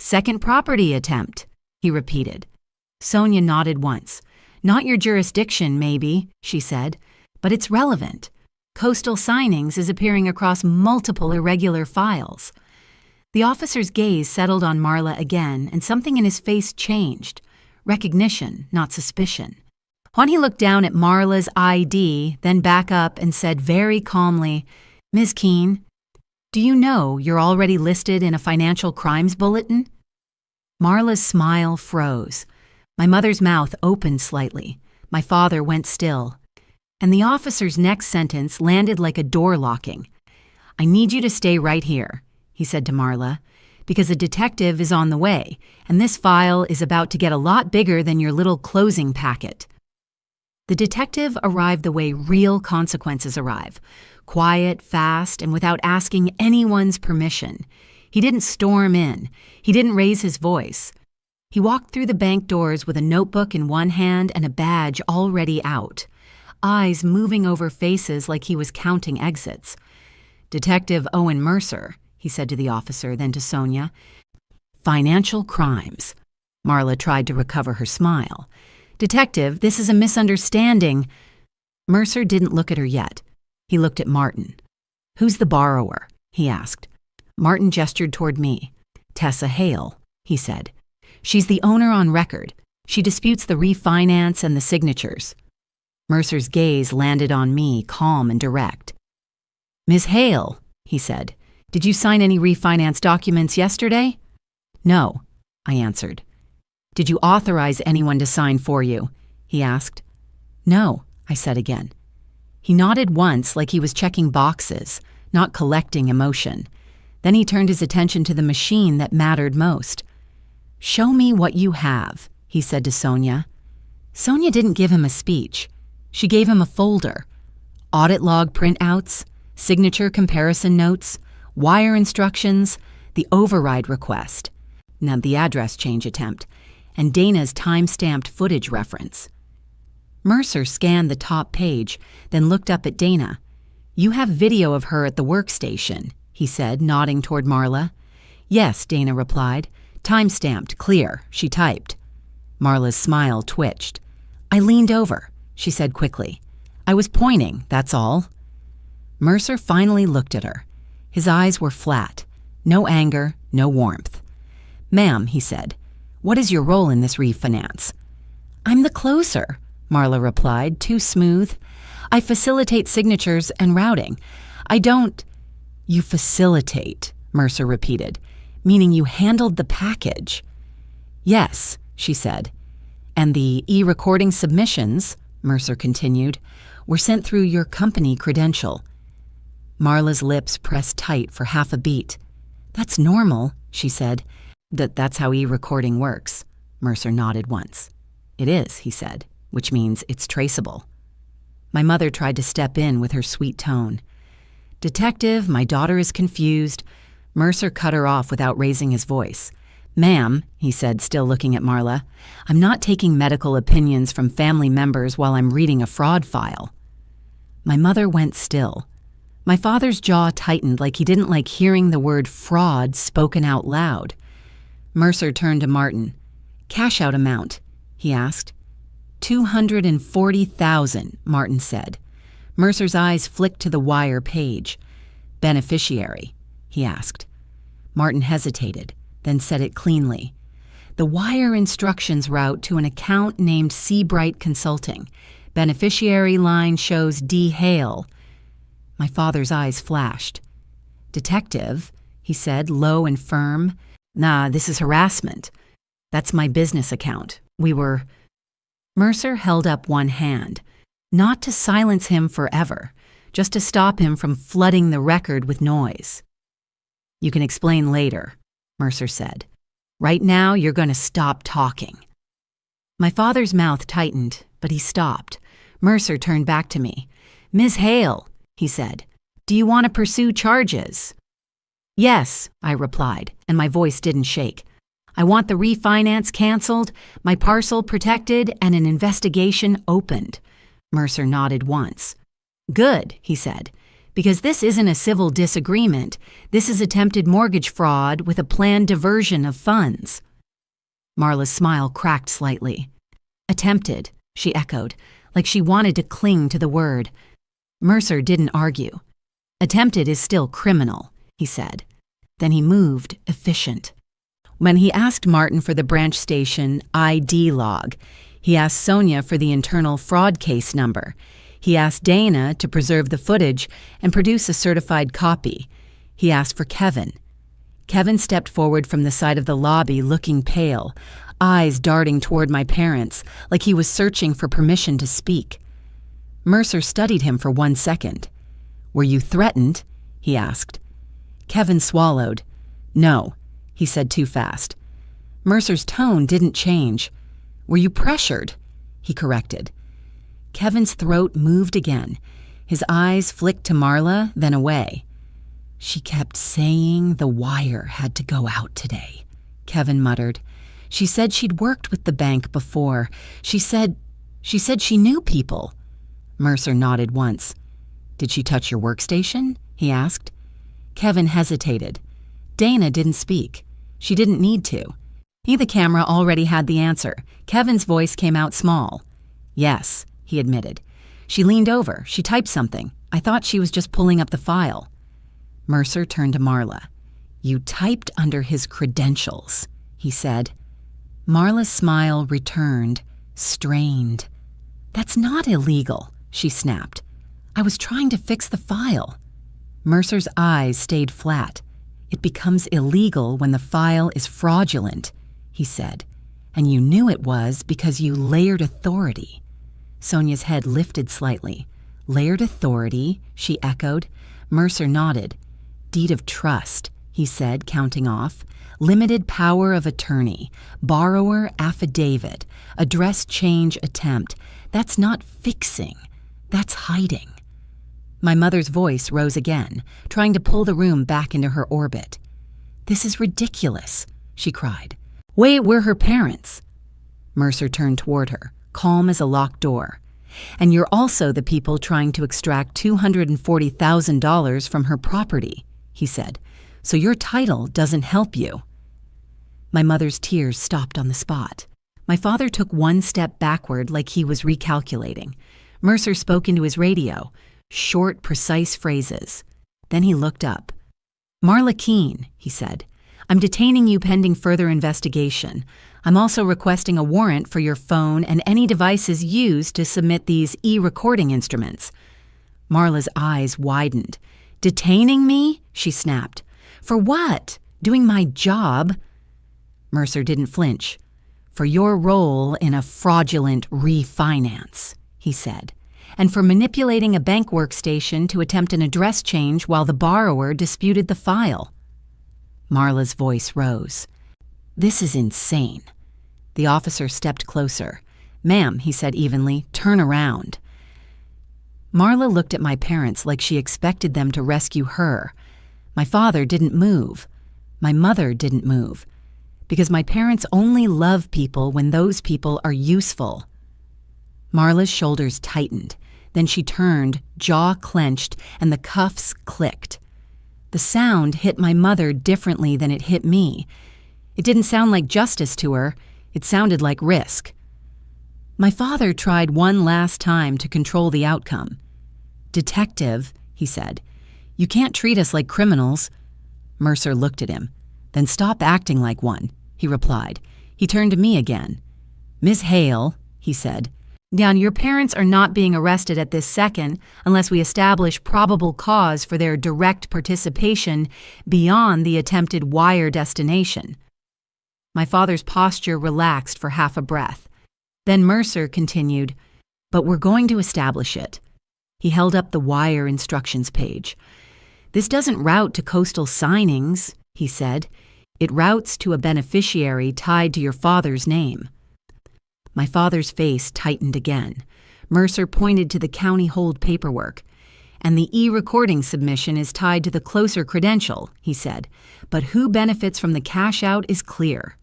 "Second property attempt," he repeated. Sonia nodded once. "Not your jurisdiction, maybe," she said, "but it's relevant. Coastal Signings is appearing across multiple irregular files." The officer's gaze settled on Marla again, and something in his face changed. Recognition, not suspicion. When he looked down at Marla's ID, then back up and said very calmly, "Ms. Keene, do you know you're already listed in a financial crimes bulletin?" Marla's smile froze. My mother's mouth opened slightly. My father went still. And the officer's next sentence landed like a door locking. "I need you to stay right here," he said to Marla, "because a detective is on the way, and this file is about to get a lot bigger than your little closing packet." The detective arrived the way real consequences arrive, quiet, fast, and without asking anyone's permission. He didn't storm in. He didn't raise his voice. He walked through the bank doors with a notebook in one hand and a badge already out, eyes moving over faces like he was counting exits. "Detective Owen Mercer," he said to the officer, then to Sonia. "Financial crimes." Marla tried to recover her smile. "Detective, this is a misunderstanding." Mercer didn't look at her yet. He looked at Martin. "Who's the borrower?" he asked. Martin gestured toward me. "Tessa Hale," he said. "She's the owner on record. She disputes the refinance and the signatures." Mercer's gaze landed on me, calm and direct. "Ms. Hale," he said, "did you sign any refinance documents yesterday?" "No," I answered. "Did you authorize anyone to sign for you?" he asked. "No," I said again. He nodded once like he was checking boxes, not collecting emotion. Then he turned his attention to the machine that mattered most. "Show me what you have," he said to Sonia. Sonia didn't give him a speech. She gave him a folder. Audit log printouts, signature comparison notes, wire instructions, the override request, now the address change attempt, and Dana's time-stamped footage reference. Mercer scanned the top page, then looked up at Dana. "You have video of her at the workstation," he said, nodding toward Marla. "Yes," Dana replied. "Time-stamped, clear," she typed. Marla's smile twitched. "I leaned over," she said quickly. "I was pointing, that's all." Mercer finally looked at her. His eyes were flat. No anger, no warmth. "Ma'am," he said, "what is your role in this refinance?" "I'm the closer," Marla replied, too smooth. "I facilitate signatures and routing. I don't—" "You facilitate," Mercer repeated, "meaning you handled the package." "Yes," she said. "And the e-recording submissions," Mercer continued, "were sent through your company credential." Marla's lips pressed tight for half a beat. "That's normal," she said. That's how e-recording works." Mercer nodded once. "It is," he said, "which means it's traceable." My mother tried to step in with her sweet tone. "Detective, my daughter is confused." Mercer cut her off without raising his voice. "Ma'am," he said, still looking at Marla, "I'm not taking medical opinions from family members while I'm reading a fraud file." My mother went still. My father's jaw tightened like he didn't like hearing the word fraud spoken out loud. Mercer turned to Martin. "Cash out amount?" he asked. $240,000, Martin said. Mercer's eyes flicked to the wire page. "Beneficiary?" he asked. Martin hesitated, then said it cleanly. "The wire instructions route to an account named Seabright Consulting. Beneficiary line shows D. Hale." My father's eyes flashed. "Detective," he said, low and firm. "Nah, this is harassment. That's my business account. We were—" Mercer held up one hand, not to silence him forever, just to stop him from flooding the record with noise. "You can explain later," Mercer said. "Right now, you're going to stop talking." My father's mouth tightened, but he stopped. Mercer turned back to me. "Ms. Hale," he said, "do you want to pursue charges?" "Yes," I replied, and my voice didn't shake. "I want the refinance canceled, my parcel protected, and an investigation opened." Mercer nodded once. "Good," he said, "because this isn't a civil disagreement. This is attempted mortgage fraud with a planned diversion of funds." Marla's smile cracked slightly. "Attempted," she echoed, like she wanted to cling to the word. Mercer didn't argue. "Attempted is still criminal," he said. Then he moved, efficient. When he asked Martin for the branch station ID log, he asked Sonia for the internal fraud case number. He asked Dana to preserve the footage and produce a certified copy. He asked for Kevin. Kevin stepped forward from the side of the lobby, looking pale, eyes darting toward my parents, like he was searching for permission to speak. Mercer studied him for 1 second. "Were you threatened?" he asked. Kevin swallowed. "No," he said too fast. Mercer's tone didn't change. "Were you pressured?" he corrected. Kevin's throat moved again. His eyes flicked to Marla, then away. "She kept saying the wire had to go out today," Kevin muttered. "She said she'd worked with the bank before. She said she knew people." Mercer nodded once. "Did she touch your workstation?" he asked. Kevin hesitated. Dana didn't speak. She didn't need to. The camera already had the answer. Kevin's voice came out small. "Yes," he admitted. "She leaned over. She typed something. I thought she was just pulling up the file." Mercer turned to Marla. "You typed under his credentials," he said. Marla's smile returned, strained. "That's not illegal," she snapped. "I was trying to fix the file." Mercer's eyes stayed flat. "It becomes illegal when the file is fraudulent," he said. "And you knew it was because you layered authority." Sonia's head lifted slightly. "Layered authority?" she echoed. Mercer nodded. "Deed of trust," he said, counting off. Limited power of attorney, borrower affidavit, address change attempt. That's not fixing, that's hiding. My mother's voice rose again, trying to pull the room back into her orbit. "This is ridiculous," she cried. "Wait, we're her parents." Mercer turned toward her, calm as a locked door. "And you're also the people trying to extract $240,000 from her property," he said. "So your title doesn't help you." My mother's tears stopped on the spot. My father took one step backward like he was recalculating. Mercer spoke into his radio, short, precise phrases. Then he looked up. "Marla Keene," he said, "I'm detaining you pending further investigation. I'm also requesting a warrant for your phone and any devices used to submit these e-recording instruments." Marla's eyes widened. "Detaining me?" she snapped. "For what? Doing my job?" Mercer didn't flinch. "For your role in a fraudulent refinance," he said, "and for manipulating a bank workstation to attempt an address change while the borrower disputed the file." Marla's voice rose. "This is insane." The officer stepped closer. "Ma'am," he said evenly, "turn around." Marla looked at my parents like she expected them to rescue her. My father didn't move. My mother didn't move. Because my parents only love people when those people are useful. Marla's shoulders tightened. Then she turned, jaw clenched, and the cuffs clicked. The sound hit my mother differently than it hit me. It didn't sound like justice to her. It sounded like risk. My father tried one last time to control the outcome. "Detective," he said, "you can't treat us like criminals." Mercer looked at him. "Then stop acting like one," he replied. He turned to me again. "Miss Hale," he said, "Now, your parents are not being arrested at this second unless we establish probable cause for their direct participation beyond the attempted wire destination." My father's posture relaxed for half a breath. Then Mercer continued, "But we're going to establish it." He held up the wire instructions page. "This doesn't route to Coastal Signings," he said. "It routes to a beneficiary tied to your father's name." My father's face tightened again. Mercer pointed to the county hold paperwork. "And the e-recording submission is tied to the closer credential," he said. "But who benefits from the cash out is clear."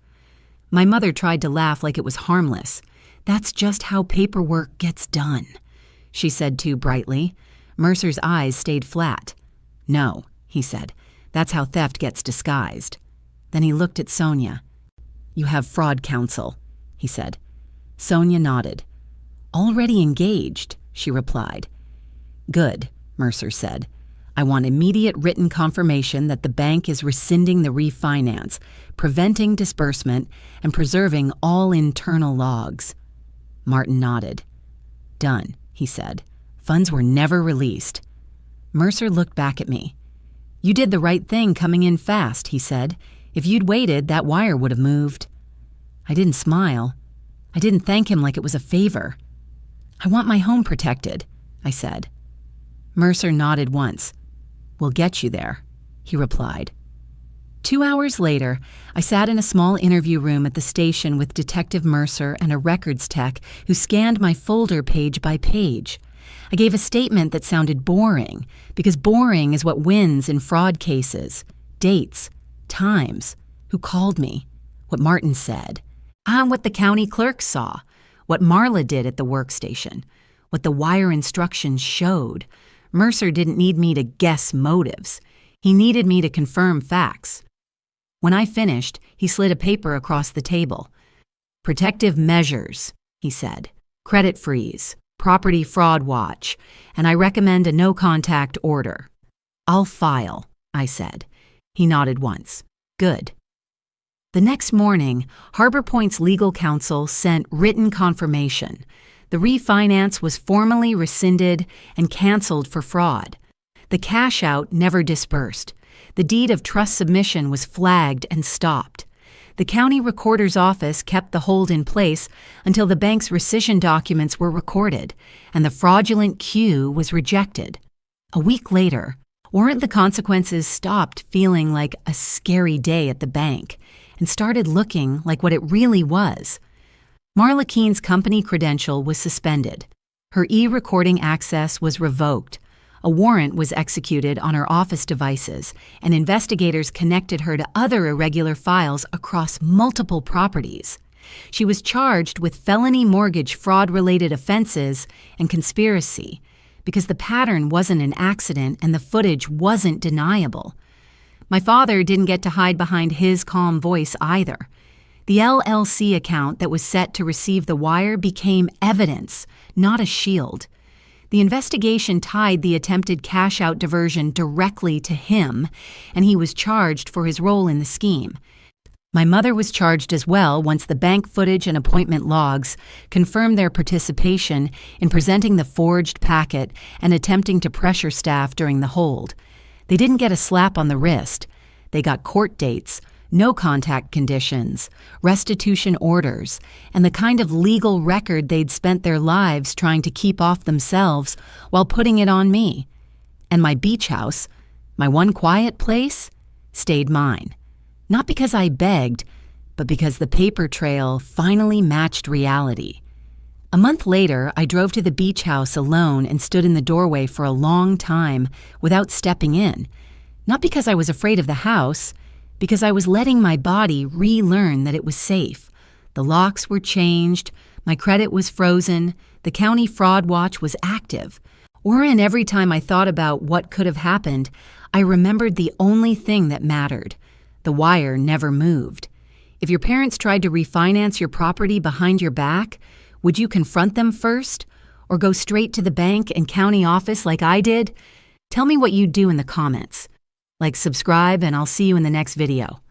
My mother tried to laugh like it was harmless. "That's just how paperwork gets done," she said too brightly. Mercer's eyes stayed flat. "No," he said. "That's how theft gets disguised." Then he looked at Sonia. "You have fraud counsel," he said. Sonia nodded. "Already engaged," she replied. "Good," Mercer said. "I want immediate written confirmation that the bank is rescinding the refinance, preventing disbursement, and preserving all internal logs." Martin nodded. "Done," he said. "Funds were never released." Mercer looked back at me. "You did the right thing coming in fast," he said. "If you'd waited, that wire would have moved." I didn't smile. I didn't thank him like it was a favor. "I want my home protected," I said. Mercer nodded once. "We'll get you there," he replied. 2 hours later, I sat in a small interview room at the station with Detective Mercer and a records tech who scanned my folder page by page. I gave a statement that sounded boring, because boring is what wins in fraud cases. Dates, times, who called me, what Martin said, what the county clerk saw, what Marla did at the workstation, what the wire instructions showed. Mercer didn't need me to guess motives. He needed me to confirm facts. When I finished, he slid a paper across the table. "Protective measures," he said. "Credit freeze, property fraud watch, and I recommend a no-contact order." "I'll file," I said. He nodded once. "Good." The next morning, Harbor Point's legal counsel sent written confirmation. The refinance was formally rescinded and canceled for fraud. The cash out never disbursed. The deed of trust submission was flagged and stopped. The county recorder's office kept the hold in place until the bank's rescission documents were recorded, and the fraudulent Q was rejected. A week later, Warrant the consequences stopped feeling like a scary day at the bank and started looking like what it really was. Marla Keene's company credential was suspended. Her e-recording access was revoked. A warrant was executed on her office devices, and investigators connected her to other irregular files across multiple properties. She was charged with felony mortgage fraud-related offenses and conspiracy because the pattern wasn't an accident and the footage wasn't deniable. My father didn't get to hide behind his calm voice either. The LLC account that was set to receive the wire became evidence, not a shield. The investigation tied the attempted cash-out diversion directly to him, and he was charged for his role in the scheme. My mother was charged as well once the bank footage and appointment logs confirmed their participation in presenting the forged packet and attempting to pressure staff during the hold. They didn't get a slap on the wrist. They got court dates, no contact conditions, restitution orders, and the kind of legal record they'd spent their lives trying to keep off themselves while putting it on me. And my beach house, my one quiet place, stayed mine. Not because I begged, but because the paper trail finally matched reality. A month later, I drove to the beach house alone and stood in the doorway for a long time without stepping in. Not because I was afraid of the house, because I was letting my body relearn that it was safe. The locks were changed, my credit was frozen, the county fraud watch was active. And every time I thought about what could have happened, I remembered the only thing that mattered. The wire never moved. If your parents tried to refinance your property behind your back, would you confront them first? Or go straight to the bank and county office like I did? Tell me what you'd do in the comments. Like, subscribe, and I'll see you in the next video.